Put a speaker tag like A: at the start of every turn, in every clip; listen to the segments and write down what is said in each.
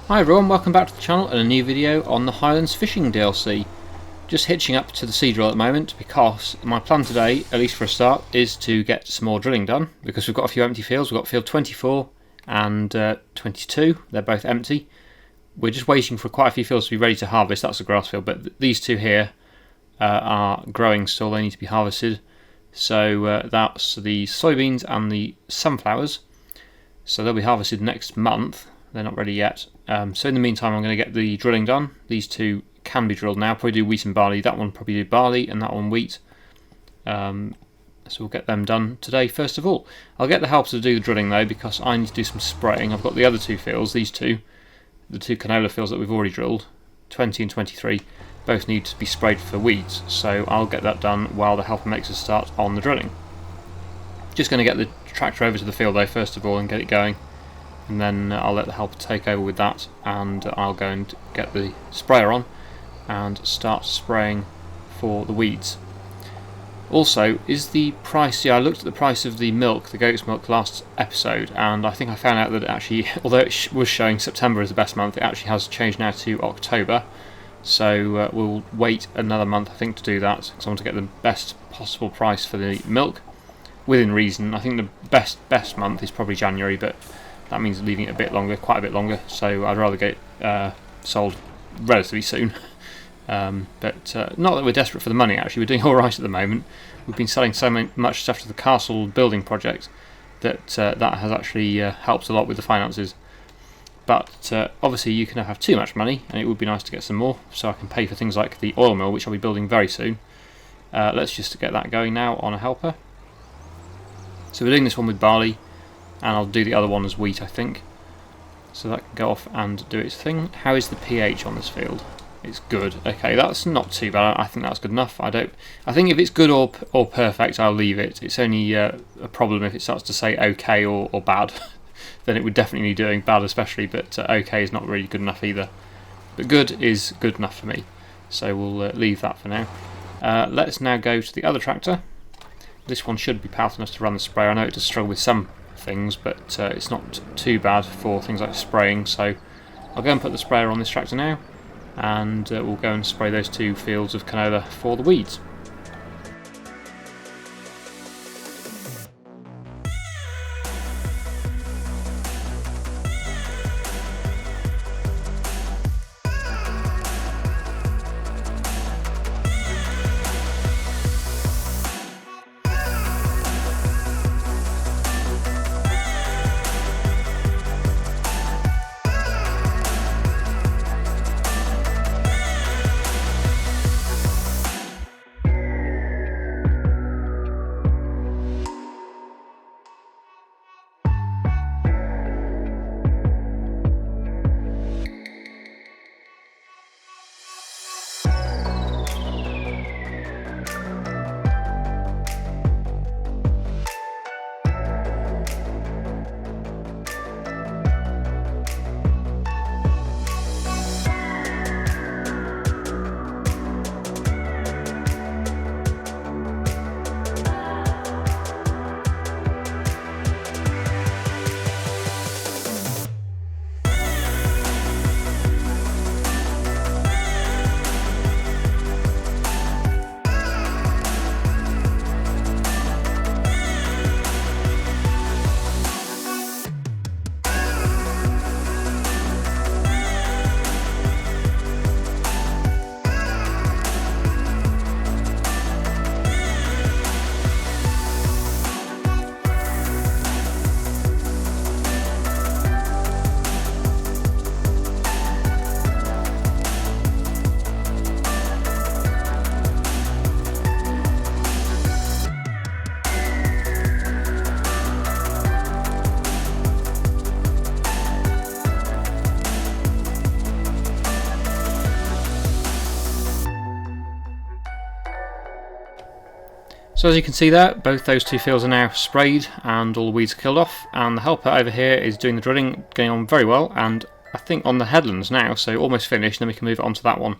A: Hi everyone, welcome back to the channel and a new video on the Highlands fishing DLC. Just hitching up to the sea drill at the moment because my plan today, at least for a start, is to get some more drilling done because we've got a few empty fields. We've got field 24 and 22, they're both empty. We're just waiting for quite a few fields to be ready to harvest. That's a grass field, but these two here are growing still, they need to be harvested. So that's the soybeans and the sunflowers, so they'll be harvested next month. They're not ready yet. So in the meantime I'm going to get the drilling done. These two can be drilled now. Probably do wheat and barley. That one probably do barley and that one wheat. So we'll get them done today first of all. I'll get the help to do the drilling though because I need to do some spraying. I've got the other two fields, these two, the two canola fields that we've already drilled, 20 and 23, both need to be sprayed for weeds. So I'll get that done while the helper makes a start on the drilling. Just going to get the tractor over to the field though first of all and get it going. And then I'll let the helper take over with that, and I'll go and get the sprayer on and start spraying for the weeds. Also, is the price, I looked at the price of the milk, the goat's milk, last episode, and I think I found out that it actually, although it was showing September as the best month, it actually has changed now to October. So we'll wait another month I think to do that, because I want to get the best possible price for the milk, within reason. I think the best month is probably January, but that means leaving it a bit longer, quite a bit longer, so I'd rather get it sold relatively soon. But not that we're desperate for the money actually, we're doing alright at the moment. We've been selling so much stuff to the castle building project that that has actually helped a lot with the finances. But obviously you can have too much money and it would be nice to get some more, so I can pay for things like the oil mill, which I'll be building very soon. Let's just get that going now on a helper. So we're doing this one with barley, and I'll do the other one as wheat I think, so that can go off and do its thing. How is the pH on this field? It's good. Okay, that's not too bad. I think that's good enough. I think if it's good or perfect I'll leave it. It's only a problem if it starts to say okay or bad. Then it would definitely need doing, bad especially, but okay is not really good enough either. But good is good enough for me, so we'll leave that for now. Let's now go to the other tractor. This one should be powerful enough to run the sprayer. I know it does struggle with some things, but it's not too bad for things like spraying, so I'll go and put the sprayer on this tractor now, and we'll go and spray those two fields of canola for the weeds. So as you can see there, both those two fields are now sprayed and all the weeds are killed off, and the helper over here is doing the drilling, going on very well, and I think on the headlands now, so almost finished, and then we can move on to that one.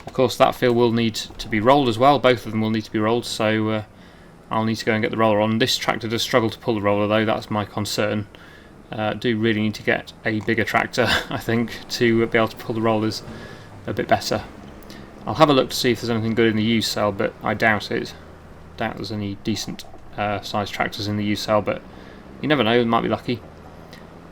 A: Of course that field will need to be rolled as well, both of them will need to be rolled, so I'll need to go and get the roller on. This tractor does struggle to pull the roller though, that's my concern. Do really need to get a bigger tractor, I think, to be able to pull the rollers a bit better. I'll have a look to see if there's anything good in the used sale, but I doubt it. Doubt there's any decent sized tractors in the used sale, but you never know, might be lucky.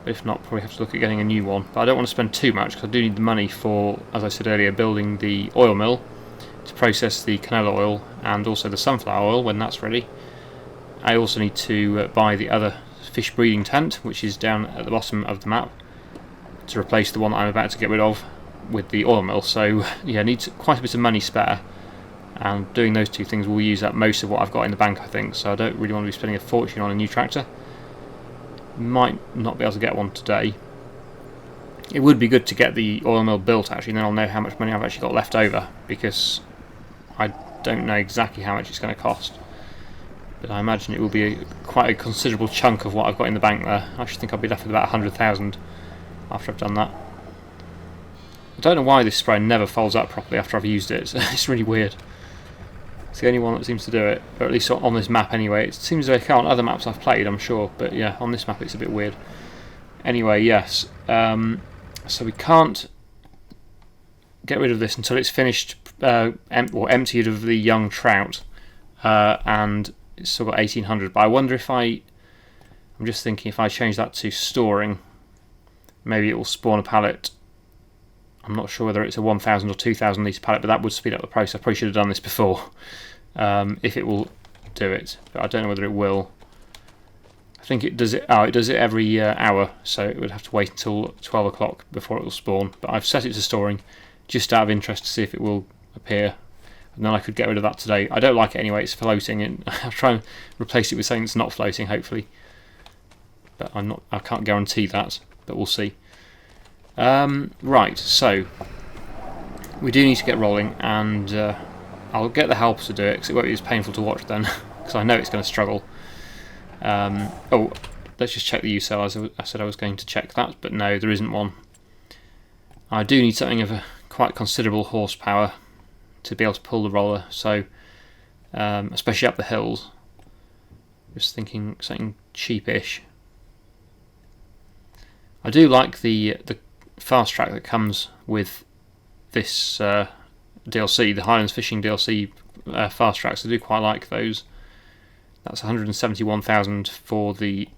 A: But if not, probably have to look at getting a new one. But I don't want to spend too much because I do need the money for, as I said earlier, building the oil mill to process the canola oil and also the sunflower oil when that's ready. I also need to buy the other fish breeding tent, which is down at the bottom of the map, to replace the one that I'm about to get rid of with the oil mill. So yeah, I need quite a bit of money spare, and doing those two things will use up most of what I've got in the bank, I think. So I don't really want to be spending a fortune on a new tractor. Might not be able to get one today. It would be good to get the oil mill built actually, and then I'll know how much money I've actually got left over, because I don't know exactly how much it's going to cost. But I imagine it will be quite a considerable chunk of what I've got in the bank there. I should think I'll be left with about 100,000 after I've done that. I don't know why this spray never folds up properly after I've used it. It's really weird. It's the only one that seems to do it, or at least on this map anyway. It seems okay on other maps I've played, I'm sure, but yeah, on this map it's a bit weird. Anyway, yes, so we can't get rid of this until it's finished, or emptied of the young trout, and it's still got 1800. But I wonder if I'm just thinking if I change that to storing, maybe it will spawn a pallet. I'm not sure whether it's a 1,000 or 2,000 litre pallet, but that would speed up the process. I probably should have done this before, if it will do it, but I don't know whether it will. I think it does it. Oh, it does it every hour, so it would have to wait until 12 o'clock before it will spawn. But I've set it to storing, just out of interest to see if it will appear, and then I could get rid of that today. I don't like it anyway. It's floating, and I'll try and replace it with something that's not floating, hopefully. But I can't guarantee that, but we'll see. Right, so we do need to get rolling, and I'll get the help to do it because it won't be as painful to watch then, because I know it's going to struggle. Oh, let's just check the use cell, as I said I was going to check that, but no, there isn't one. I do need something of a quite considerable horsepower to be able to pull the roller, so especially up the hills. Just thinking something cheapish. I do like the fast track that comes with this DLC, the Highlands Fishing DLC fast tracks. I do quite like those. That's 171,000 for the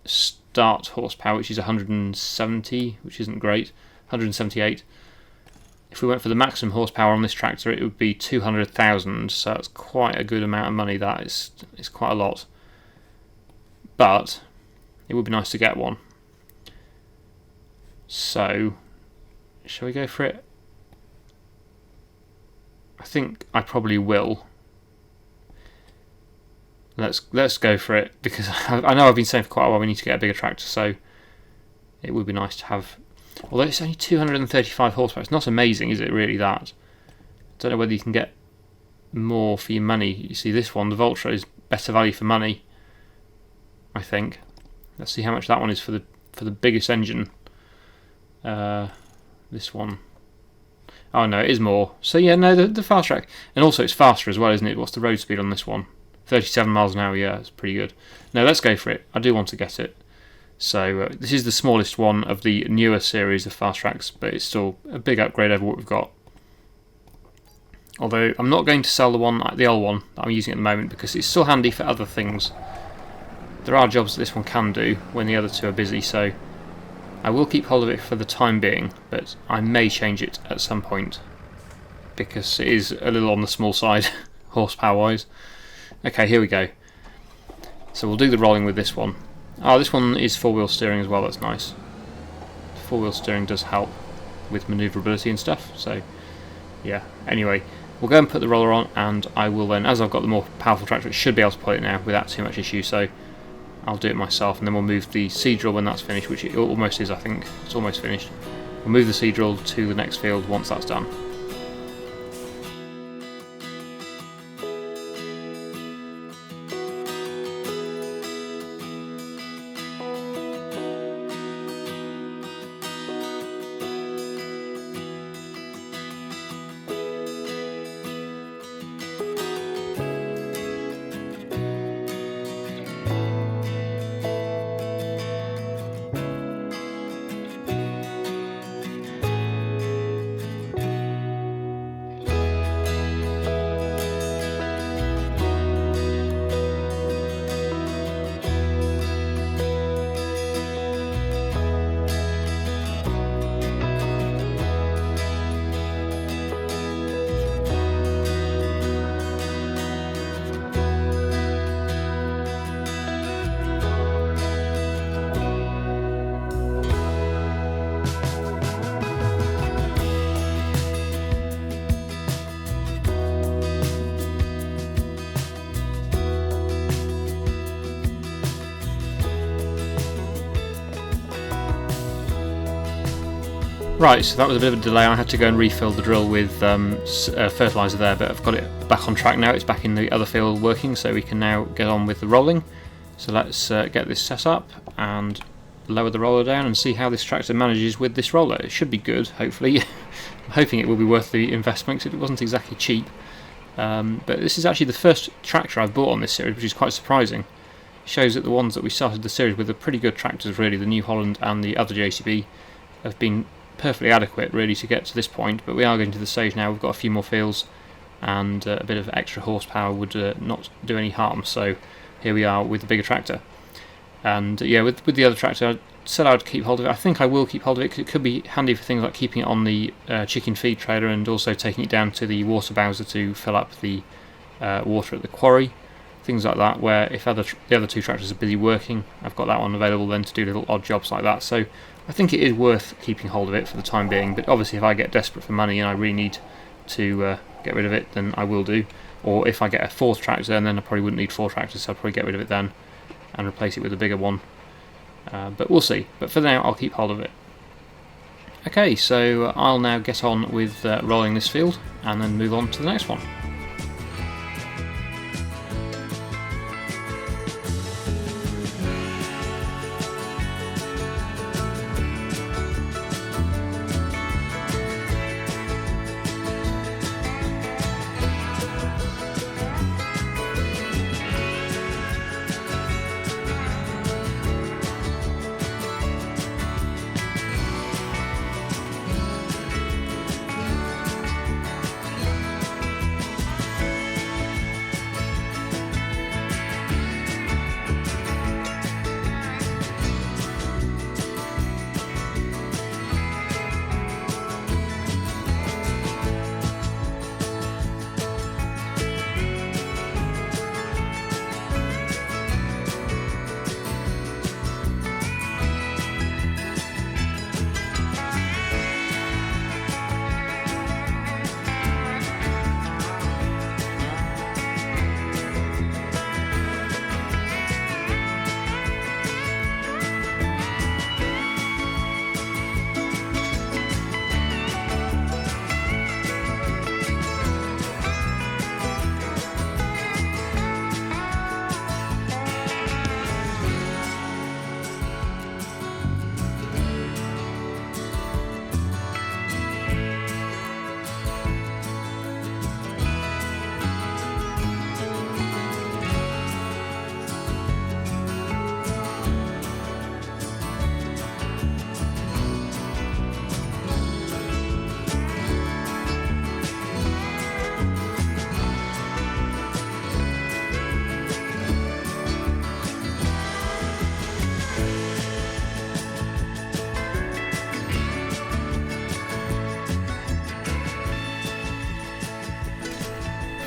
A: start horsepower, which is 170, which isn't great. 178. If we went for the maximum horsepower on this tractor, it would be 200,000. So that's quite a good amount of money. That is, it's quite a lot. But it would be nice to get one. So, shall we go for it? I think I probably will. Let's go for it, because I know I've been saying for quite a while we need to get a bigger tractor, so it would be nice to have. Although it's only 235 horsepower, it's not amazing, is it really, that? Don't know whether you can get more for your money. You see, this one, the Vultra, is better value for money, I think. Let's see how much that one is for the biggest engine. This one. Oh no, it is more. So yeah, no, the fast track, and also it's faster as well, isn't it? What's the road speed on this one? 37 miles an hour. Yeah, it's pretty good. No, let's go for it. I do want to get it. So this is the smallest one of the newer series of fast tracks, but it's still a big upgrade over what we've got. Although I'm not going to sell the old one that I'm using at the moment, because it's still handy for other things. There are jobs that this one can do when the other two are busy, so I will keep hold of it for the time being, but I may change it at some point, because it is a little on the small side horsepower wise. Okay, here we go. So we'll do the rolling with this one. Oh, this one is four-wheel steering as well, that's nice. Four-wheel steering does help with manoeuvrability and stuff, so yeah. Anyway, we'll go and put the roller on, and I will then, as I've got the more powerful tractor, it should be able to pull it now without too much issue, so I'll do it myself, and then we'll move the seed drill when that's finished, which it almost is, I think. It's almost finished. We'll move the seed drill to the next field once that's done. Right, so that was a bit of a delay. I had to go and refill the drill with fertiliser there, but I've got it back on track now. It's back in the other field working, so we can now get on with the rolling. So let's get this set up and lower the roller down and see how this tractor manages with this roller. It should be good, hopefully. I'm hoping it will be worth the investment because it wasn't exactly cheap. But this is actually the first tractor I've bought on this series, which is quite surprising. It shows that the ones that we started the series with are pretty good tractors, really. The New Holland and the other JCB have been perfectly adequate, really, to get to this point, but we are getting to the stage now. We've got a few more fields, and a bit of extra horsepower would not do any harm, so here we are with the bigger tractor. And yeah, with the other tractor, I said I would keep hold of it. I think I will keep hold of it because it could be handy for things like keeping it on the chicken feed trailer and also taking it down to the water bowser to fill up the water at the quarry. Things like that, where if the other two tractors are busy working, I've got that one available then to do little odd jobs like that. So I think it is worth keeping hold of it for the time being, but obviously if I get desperate for money and I really need to get rid of it, then I will do. Or if I get a fourth tractor, and then I probably wouldn't need four tractors, so I'll probably get rid of it then and replace it with a bigger one. But we'll see. But for now, I'll keep hold of it. Okay, so I'll now get on with rolling this field and then move on to the next one.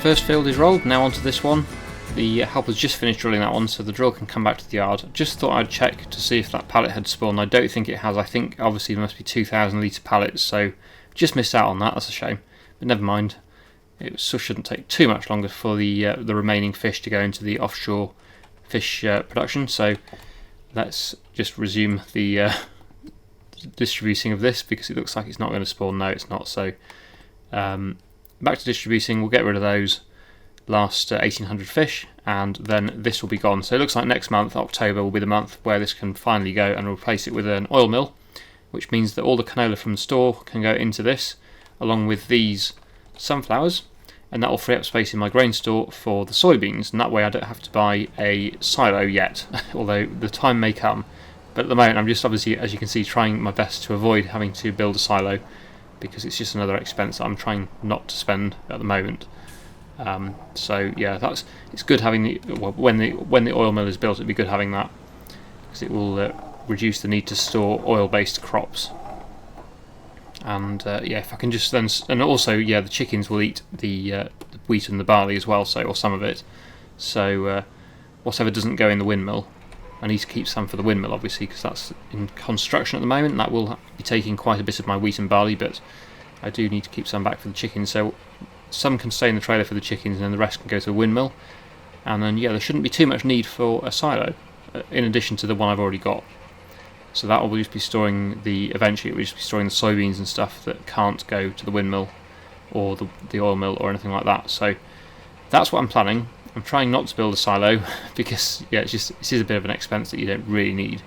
A: First field is rolled, now onto this one. The helper's just finished drilling that one, so the drill can come back to the yard. Just thought I'd check to see if that pallet had spawned. I don't think it has. I think obviously there must be 2,000 litre pallets, so just missed out on that. That's a shame, but never mind. It shouldn't take too much longer for the remaining fish to go into the offshore fish production. So let's just resume the distributing of this, because it looks like it's not going to spawn. No, it's not. So back to distributing. We'll get rid of those last 1,800 fish, and then this will be gone. So it looks like next month, October, will be the month where this can finally go, and replace it with an oil mill, which means that all the canola from the store can go into this, along with these sunflowers, and that will free up space in my grain store for the soybeans, and that way I don't have to buy a silo yet, although the time may come. But at the moment I'm just obviously, as you can see, trying my best to avoid having to build a silo, because it's just another expense that I'm trying not to spend at the moment. So yeah, it's good having when the oil mill is built, it'd be good having that, because it will reduce the need to store oil-based crops. And yeah, if I can just then, and also yeah, the chickens will eat the wheat and the barley as well, so, or some of it. So whatever doesn't go in the windmill, I need to keep some for the windmill, obviously, because that's in construction at the moment. That will be taking quite a bit of my wheat and barley, but I do need to keep some back for the chickens. So some can stay in the trailer for the chickens, and then the rest can go to the windmill. And then yeah, there shouldn't be too much need for a silo, in addition to the one I've already got. So that will just be storing eventually it will just be storing the soybeans and stuff that can't go to the windmill or the oil mill or anything like that. So that's what I'm planning. I'm trying not to build a silo because it is a bit of an expense that you don't really need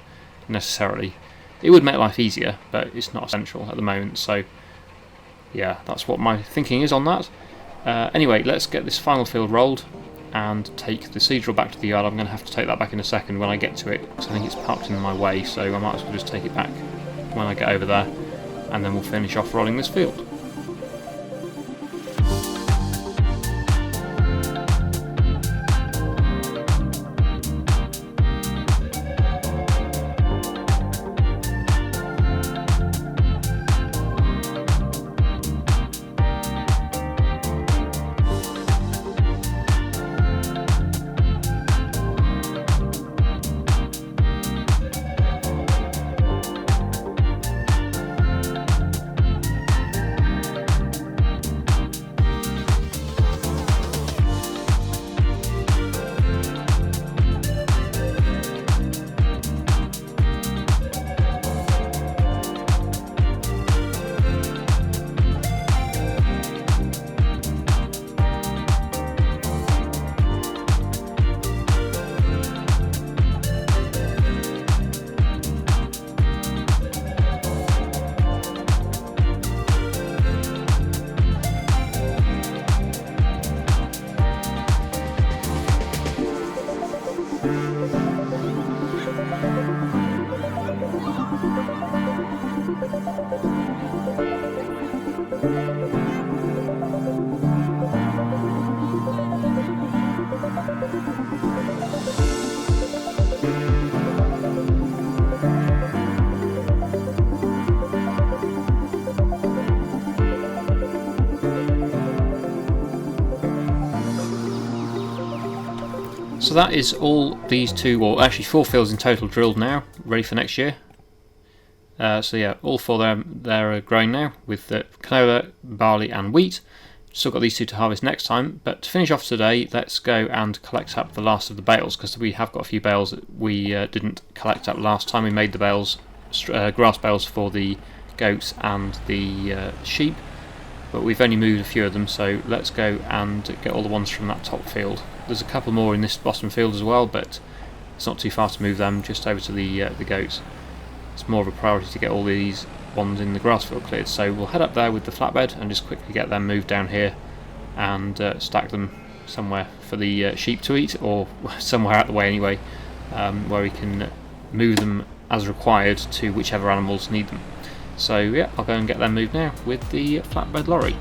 A: necessarily. It would make life easier, but it's not essential at the moment. So yeah, that's what my thinking is on that. Anyway, let's get this final field rolled and take the seed drill back to the yard. I'm going to have to take that back in a second when I get to it, because I think it's parked in my way, so I might as well just take it back when I get over there, and then we'll finish off rolling this field. So that is all these two, or actually 4 fields in total drilled now, ready for next year. So yeah, all 4 they're growing now with the canola, barley and wheat. Still got these 2 to harvest next time, but to finish off today, let's go and collect up the last of the bales, because we have got a few bales that we didn't collect up last time. We made the bales, grass bales for the goats and the sheep, but we've only moved a few of them, so let's go and get all the ones from that top field. There's a couple more in this bottom field as well, but it's not too far to move them just over to the goats. It's more of a priority to get all these ones in the grass field cleared, so we'll head up there with the flatbed and just quickly get them moved down here and stack them somewhere for the sheep to eat, or somewhere out the way anyway, where we can move them as required to whichever animals need them. So yeah, I'll go and get them moved now with the flatbed lorry.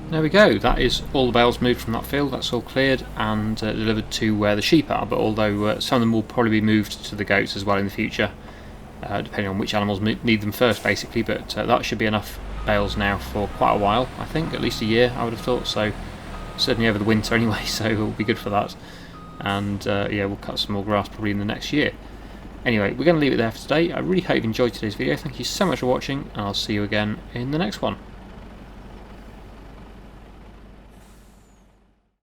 A: There we go, that is all the bales moved from that field. That's all cleared and delivered to where the sheep are, but although some of them will probably be moved to the goats as well in the future, depending on which animals need them first basically, but that should be enough bales now for quite a while, I think, at least a year I would have thought, so certainly over the winter anyway, so it'll be good for that. And yeah, we'll cut some more grass probably in the next year. Anyway, we're going to leave it there for today. I really hope you enjoyed today's video. Thank you so much for watching, and I'll see you again in the next one.